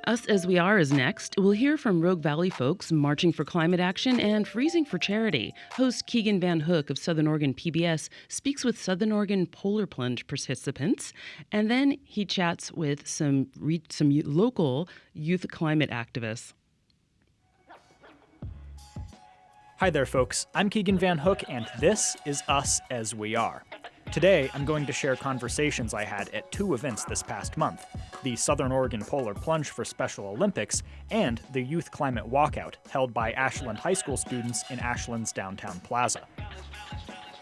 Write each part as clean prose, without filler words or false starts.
Us As We Are is next. We'll hear from Rogue Valley folks marching for climate action and freezing for charity. Host Keegan Van Hook of Southern Oregon PBS speaks with Southern Oregon Polar Plunge participants, and then he chats with some local youth climate activists. Hi there, folks. I'm Keegan Van Hook, and this is Us As We Are. Today, I'm going to share conversations I had at two events this past month, the Southern Oregon Polar Plunge for Special Olympics and the Youth Climate Walkout held by Ashland High School students in Ashland's downtown plaza.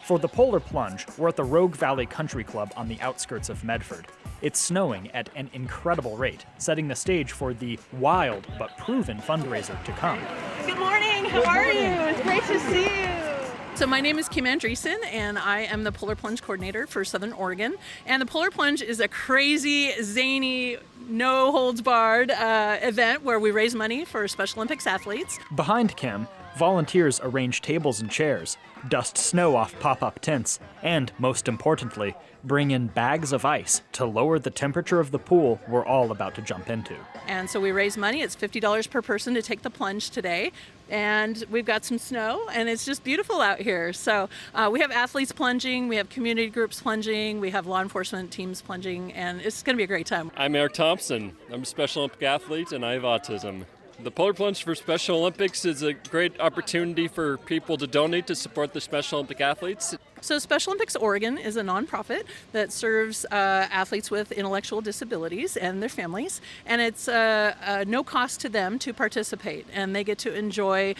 For the Polar Plunge, we're at the Rogue Valley Country Club on the outskirts of Medford. It's snowing at an incredible rate, setting the stage for the wild but proven fundraiser to come. Good morning, how are you? It's great to see you. So my name is Kim Andreessen, and I am the Polar Plunge coordinator for Southern Oregon. And the Polar Plunge is a crazy, zany, no-holds-barred event where we raise money for Special Olympics athletes. Behind Kim, volunteers arrange tables and chairs, dust snow off pop-up tents, and, most importantly, bring in bags of ice to lower the temperature of the pool we're all about to jump into. And so we raise money. It's $50 per person to take the plunge today. And we've got some snow, and it's just beautiful out here. So we have athletes plunging, we have community groups plunging, we have law enforcement teams plunging, and it's going to be a great time. I'm Eric Thompson. I'm a Special Olympic athlete, and I have autism. The Polar Plunge for Special Olympics is a great opportunity for people to donate to support the Special Olympic athletes. So Special Olympics Oregon is a nonprofit that serves athletes with intellectual disabilities and their families, and it's no cost to them to participate, and they get to enjoy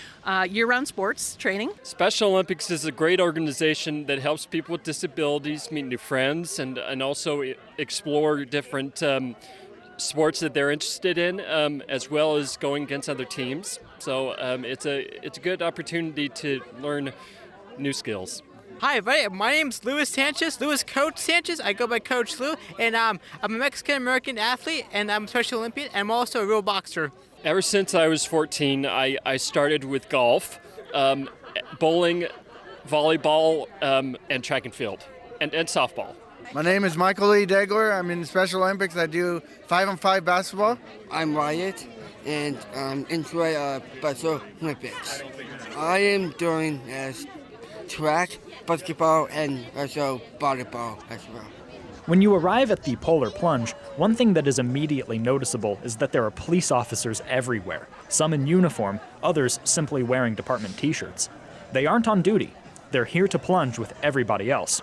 year-round sports training. Special Olympics is a great organization that helps people with disabilities meet new friends and also explore different sports that they're interested in, as well as going against other teams. So it's a good opportunity to learn new skills. Hi, everybody. My name's Luis Sanchez, Coach Sanchez. I go by Coach Lou, and I'm a Mexican-American athlete, and I'm a Special Olympian, and I'm also a real boxer. Ever since I was 14, I started with golf, bowling, volleyball, and track and field, and softball. My name is Michael Lee Degler. I'm in the Special Olympics. I do 5-on-5 basketball. I'm Wyatt, and enjoy Special Olympics. I am doing track, basketball, and also volleyball as well. When you arrive at the Polar Plunge, one thing that is immediately noticeable is that there are police officers everywhere, some in uniform, others simply wearing department t-shirts. They aren't on duty. They're here to plunge with everybody else.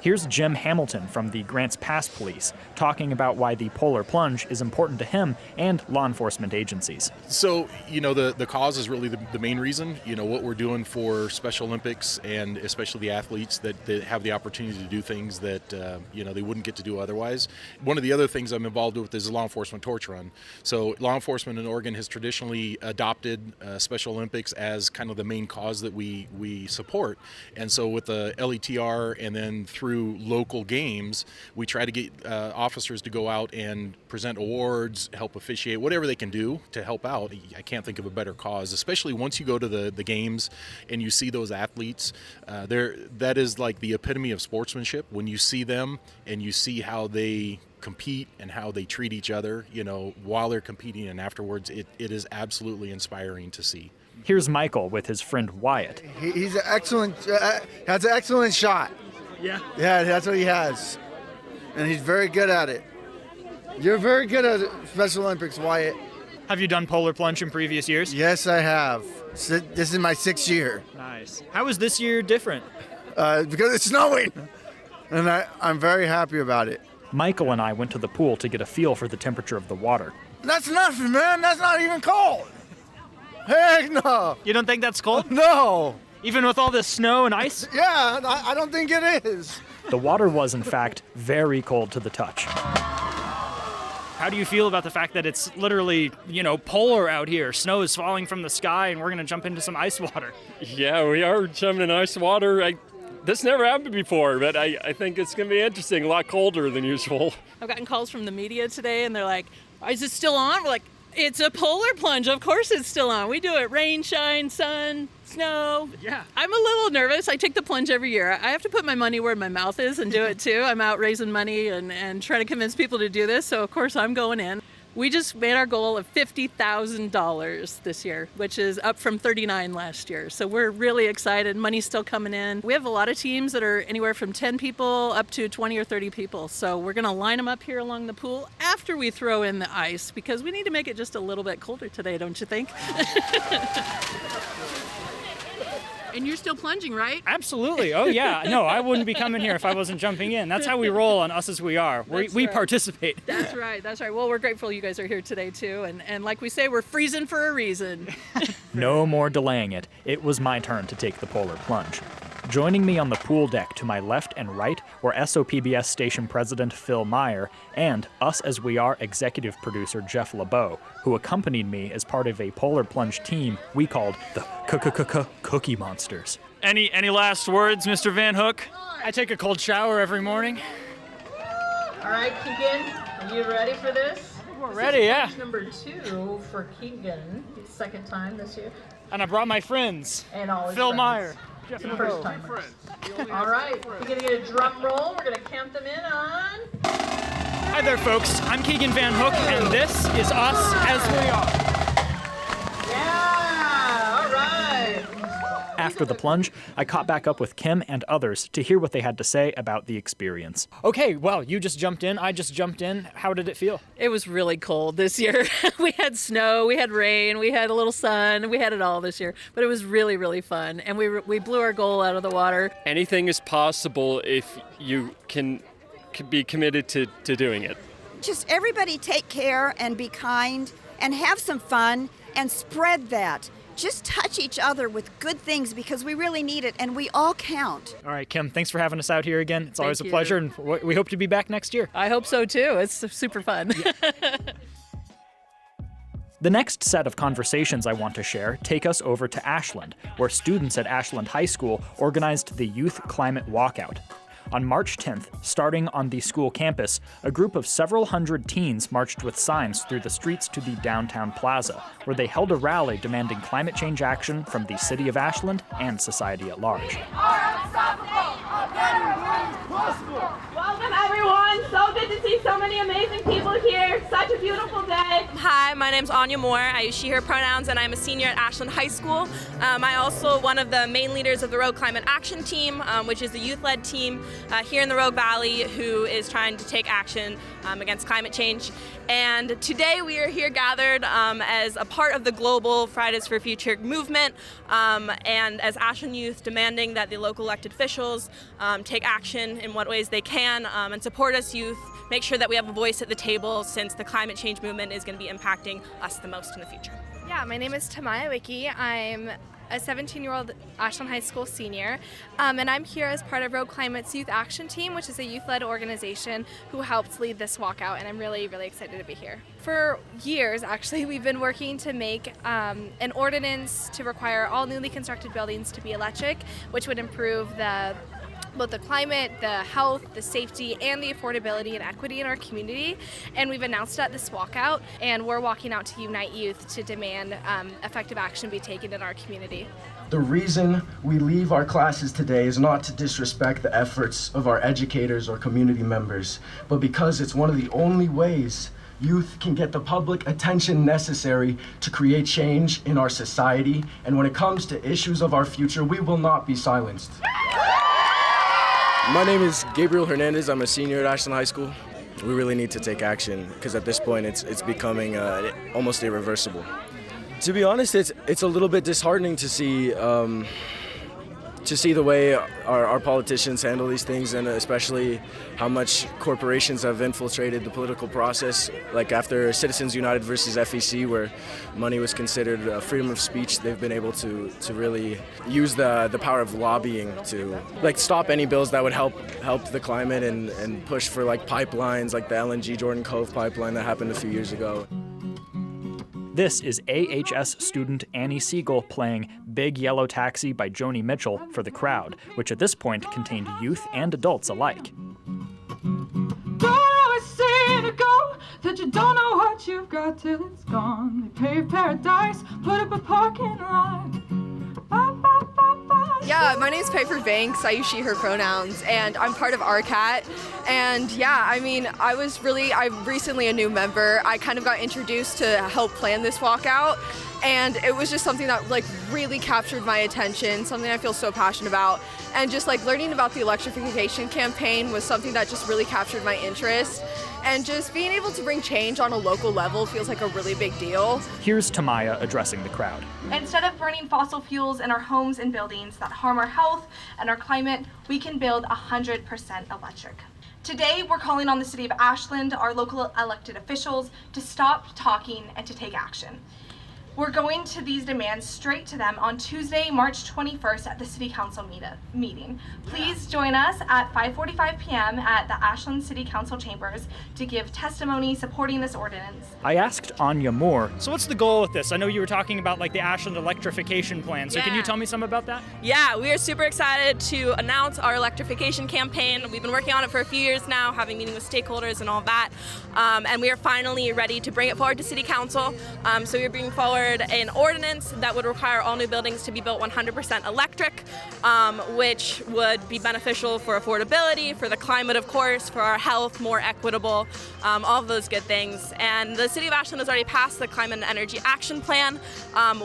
Here's Jim Hamilton from the Grants Pass Police talking about why the Polar Plunge is important to him and law enforcement agencies. So, the cause is really the main reason. What we're doing for Special Olympics and especially the athletes that have the opportunity to do things that, they wouldn't get to do otherwise. One of the other things I'm involved with is the law enforcement torch run. So law enforcement in Oregon has traditionally adopted Special Olympics as kind of the main cause that we support. And so with the LETR and then through local games, we try to get officers to go out and present awards, help officiate, whatever they can do to help out. I can't think of a better cause, especially once you go to the games and you see those athletes. That is like the epitome of sportsmanship. When you see them and you see how they compete and how they treat each other, while they're competing and afterwards, it is absolutely inspiring to see. Here's Michael with his friend Wyatt. He's an excellent, has an excellent shot. Yeah, that's what he has. And he's very good at it. You're very good at Special Olympics, Wyatt. Have you done Polar Plunge in previous years? Yes, I have. This is my 6th year. Nice. How is this year different? Because it's snowing. And I'm very happy about it. Michael and I went to the pool to get a feel for the temperature of the water. That's nothing, man. That's not even cold. Heck no. You don't think that's cold? No. Even with all this snow and ice? Yeah, I don't think it is. The water was, in fact, very cold to the touch. How do you feel about the fact that it's literally, polar out here? Snow is falling from the sky, and we're going to jump into some ice water. Yeah, we are jumping in ice water. This never happened before, but I think it's going to be interesting, a lot colder than usual. I've gotten calls from the media today, and they're like, is it still on? We're like, it's a polar plunge. Of course it's still on. We do it rain, shine, sun, snow. Yeah. I'm a little nervous. I take the plunge every year. I have to put my money where my mouth is and do it too. I'm out raising money and trying to convince people to do this. So of course I'm going in. We just made our goal of $50,000 this year, which is up from $39,000 last year. So we're really excited. Money's still coming in. We have a lot of teams that are anywhere from 10 people up to 20 or 30 people. So we're going to line them up here along the pool after we throw in the ice, because we need to make it just a little bit colder today, don't you think? And you're still plunging, right? Absolutely. Oh, yeah. No, I wouldn't be coming here if I wasn't jumping in. That's how we roll on Us As We Are. We participate. That's right. That's right. Well, we're grateful you guys are here today, too. And like we say, we're freezing for a reason. No more delaying it. It was my turn to take the polar plunge. Joining me on the pool deck to my left and right were SOPBS station president Phil Meyer and Us As We Are executive producer Jeff LeBeau, who accompanied me as part of a polar plunge team we called the Cookie Monsters. Any last words, Mr. Van Hook? I take a cold shower every morning. All right, Keegan, are you ready for this? We're ready, yeah. Plunge number 2 for Keegan, his second time this year. And I brought my friends. And all his Phil friends. Meyer. Jeff Some LeBeau. first timers. All right, we're gonna get a drum roll. We're gonna count them in on. Hi there, folks. I'm Keegan Van Hook, and this is Us As We Are. Yeah, all right. After the plunge, I caught back up with Kim and others to hear what they had to say about the experience. Okay, well, you just jumped in. I just jumped in. How did it feel? It was really cold this year. We had snow, we had rain, we had a little sun, we had it all this year. But it was really, really fun. And we blew our goal out of the water. Anything is possible if you can be committed to doing it. Just everybody take care and be kind and have some fun and spread that. Just touch each other with good things, because we really need it and we all count. All right, Kim, thanks for having us out here again. It's always a you. pleasure, and we hope to be back next year. I hope so too. It's super fun. The next set of conversations I want to share take us over to Ashland, where students at Ashland High School organized the Youth Climate Walkout. On March 10th, starting on the school campus, a group of several hundred teens marched with signs through the streets to the downtown plaza, where they held a rally demanding climate change action from the city of Ashland and society at large. Welcome, everyone. So good to see so many amazing people here. Such a beautiful day. Hi, my name's Anya Moore. I use she, her pronouns, and I'm a senior at Ashland High School. I'm also one of the main leaders of the Rogue Climate Action Team, which is the youth-led team here in the Rogue Valley who is trying to take action against climate change. And today we are here gathered as a part of the global Fridays for Future movement, and as Ashland youth demanding that the local elected officials take action in what ways they can and support us youth, make sure that we have a voice at the table, since the climate change movement is going to be impacting us the most in the future. Yeah, my name is Tamaya Wiki. I'm a 17-year-old Ashland High School senior, and I'm here as part of Rogue Climate's Youth Action Team, which is a youth-led organization who helped lead this walkout, and I'm really, really excited to be here. For years, actually, we've been working to make an ordinance to require all newly constructed buildings to be electric, which would improve both the climate, the health, the safety, and the affordability and equity in our community. And we've announced it at this walkout, and we're walking out to unite youth to demand effective action be taken in our community. The reason we leave our classes today is not to disrespect the efforts of our educators or community members, but because it's one of the only ways youth can get the public attention necessary to create change in our society. And when it comes to issues of our future, we will not be silenced. My name is Gabriel Hernandez. I'm a senior at Ashland High School. We really need to take action, because at this point it's becoming almost irreversible. To be honest, it's a little bit disheartening to see the way our politicians handle these things, and especially how much corporations have infiltrated the political process. Like after Citizens United versus FEC, where money was considered freedom of speech, they've been able to really use the power of lobbying to stop any bills that would help the climate and push for pipelines like the LNG Jordan Cove pipeline that happened a few years ago. This is AHS student Annie Siegel playing Big Yellow Taxi by Joni Mitchell for the crowd, which at this point contained youth and adults alike. Don't always say to go, that you don't know what you've got till it's gone. They paved paradise, put up a parking lot. Yeah, my name's Piper Banks. I use she, her pronouns, and I'm part of RCAT. And yeah, I mean, I'm recently a new member. I kind of got introduced to help plan this walkout, and it was just something that like really captured my attention, something I feel so passionate about. And just like learning about the electrification campaign was something that just really captured my interest. And just being able to bring change on a local level feels like a really big deal. Here's Tamaya addressing the crowd. Instead of burning fossil fuels in our homes and buildings that harm our health and our climate, we can build 100% electric. Today, we're calling on the City of Ashland, our local elected officials, to stop talking and to take action. We're going to these demands straight to them on Tuesday, March 21st at the City Council meeting. Please join us at 5:45 p.m. at the Ashland City Council chambers to give testimony supporting this ordinance. I asked Anya Moore, so what's the goal with this? I know you were talking about like the Ashland electrification plan, so can you tell me some about that? Yeah, we are super excited to announce our electrification campaign. We've been working on it for a few years now, having meetings with stakeholders and all that, and we are finally ready to bring it forward to City Council. So we're bringing forward an ordinance that would require all new buildings to be built 100% electric, which would be beneficial for affordability, for the climate, of course, for our health, more equitable, all of those good things. And the City of Ashland has already passed the Climate and Energy Action Plan,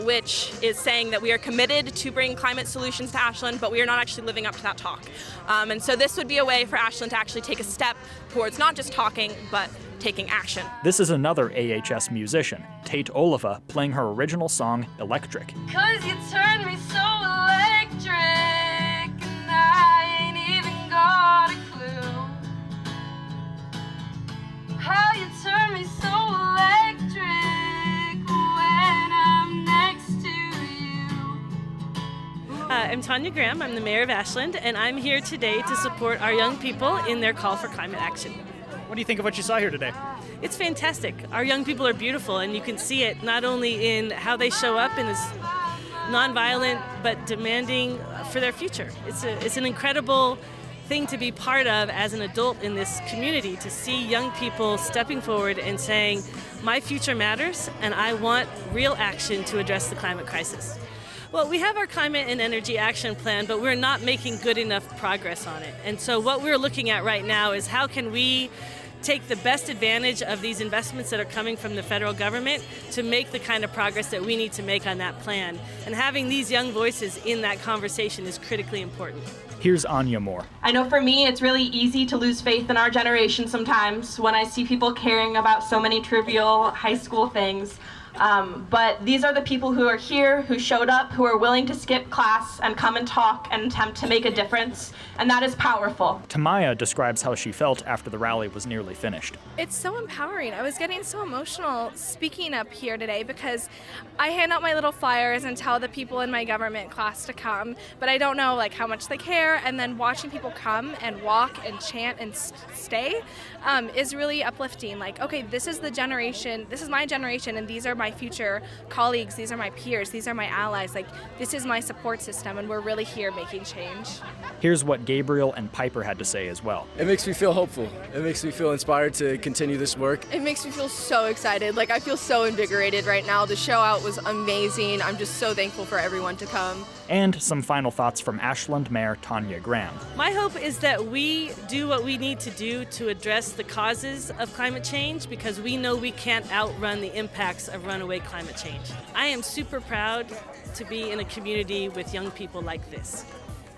which is saying that we are committed to bring climate solutions to Ashland, but we are not actually living up to that talk. And so this would be a way for Ashland to actually take a step towards not just talking, but taking action. This is another AHS musician, Tate Oliva, playing her original song, Electric. 'Cause you turned me so electric, and I ain't even got a clue how you turn me so electric when I'm next to you. I'm Tanya Graham, I'm the mayor of Ashland, and I'm here today to support our young people in their call for climate action. What do you think of what you saw here today? It's fantastic. Our young people are beautiful, and you can see it not only in how they show up and is nonviolent, but demanding for their future. It's an incredible thing to be part of as an adult in this community, to see young people stepping forward and saying, my future matters, and I want real action to address the climate crisis. Well, we have our Climate and Energy Action Plan, but we're not making good enough progress on it. And so what we're looking at right now is how can we take the best advantage of these investments that are coming from the federal government to make the kind of progress that we need to make on that plan. And having these young voices in that conversation is critically important. Here's Anya Moore. I know for me, it's really easy to lose faith in our generation sometimes when I see people caring about so many trivial high school things. But these are the people who are here, who showed up, who are willing to skip class and come and talk and attempt to make a difference, and that is powerful. Tamaya describes how she felt after the rally was nearly finished. It's so empowering. I was getting so emotional speaking up here today because I hand out my little flyers and tell the people in my government class to come, but I don't know like how much they care, and then watching people come and walk and chant and stay is really uplifting. Like, okay, this is the generation, this is my generation, and these are my future colleagues, these are my peers, these are my allies, like this is my support system, and we're really here making change. Here's what Gabriel and Piper had to say as well. It makes me feel hopeful. It makes me feel inspired to continue this work. It makes me feel so excited. Like I feel so invigorated right now. The show out was amazing. I'm just so thankful for everyone to come. And some final thoughts from Ashland Mayor Tanya Graham. My hope is that we do what we need to do to address the causes of climate change, because we know we can't outrun the impacts of runaway climate change. I am super proud to be in a community with young people like this.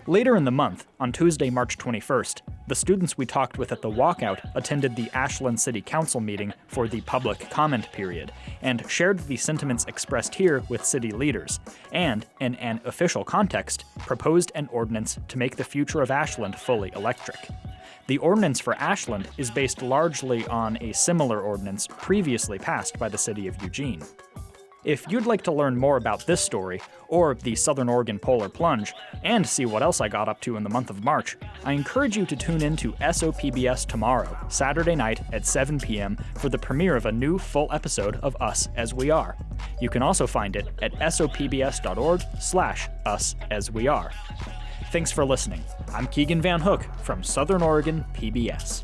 Later in the month, on Tuesday, March 21st, the students we talked with at the walkout attended the Ashland City Council meeting for the public comment period and shared the sentiments expressed here with city leaders, and, in an official context, proposed an ordinance to make the future of Ashland fully electric. The ordinance for Ashland is based largely on a similar ordinance previously passed by the city of Eugene. If you'd like to learn more about this story, or the Southern Oregon Polar Plunge, and see what else I got up to in the month of March, I encourage you to tune in to SOPBS tomorrow, Saturday night at 7 p.m. for the premiere of a new full episode of Us As We Are. You can also find it at sopbs.org/usasweare. Thanks for listening. I'm Keegan Van Hook from Southern Oregon PBS.